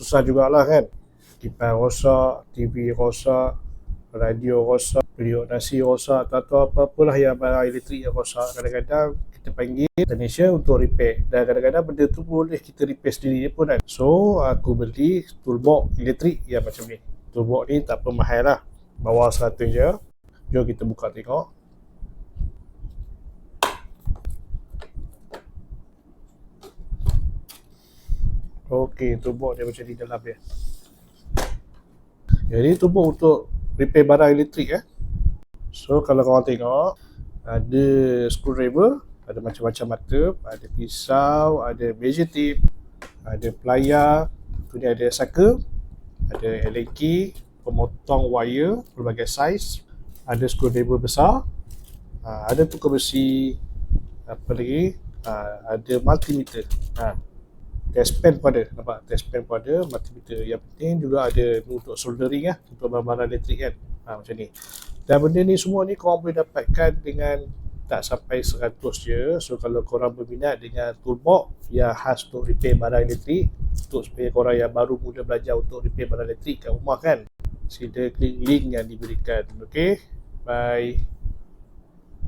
susah jugalah kan. Kipas rosak, TV rosak, radio rosak, periuk nasi rosak, atau apa-apalah yang barang elektrik yang rosak. Kadang-kadang kita panggil technician untuk repair, dan kadang-kadang benda tu boleh kita repair sendiri pun kan. So aku beli toolbox elektrik yang macam ni. Toolbox ni tak apa mahal lah, bawah 100 je. Jom kita buka tengok. Okey, toolbox dia macam ni dalam dia. Jadi toolbox untuk repair barang elektrik. So kalau korang tengok, ada screwdriver, ada macam-macam mata, ada pisau, ada measure tape, ada plier, tu ni ada saka, ada Allen key, pemotong wire berbagai saiz, ada screwdriver besar, ada tukar besi, apa lagi, ada multimeter, test pen pun ada, nampak, test pen pun ada, multimeter. Yang penting juga ada untuk soldering untuk barang-barang elektrik kan, macam ni. Dan benda ni semua ni korang boleh dapatkan dengan tak sampai 100 je. So kalau korang berminat dengan toolbox yang khas untuk repair barang elektrik, untuk supaya korang yang baru mula belajar untuk repair barang elektrik kat rumah kan, sila klik link yang diberikan. Okay, bye.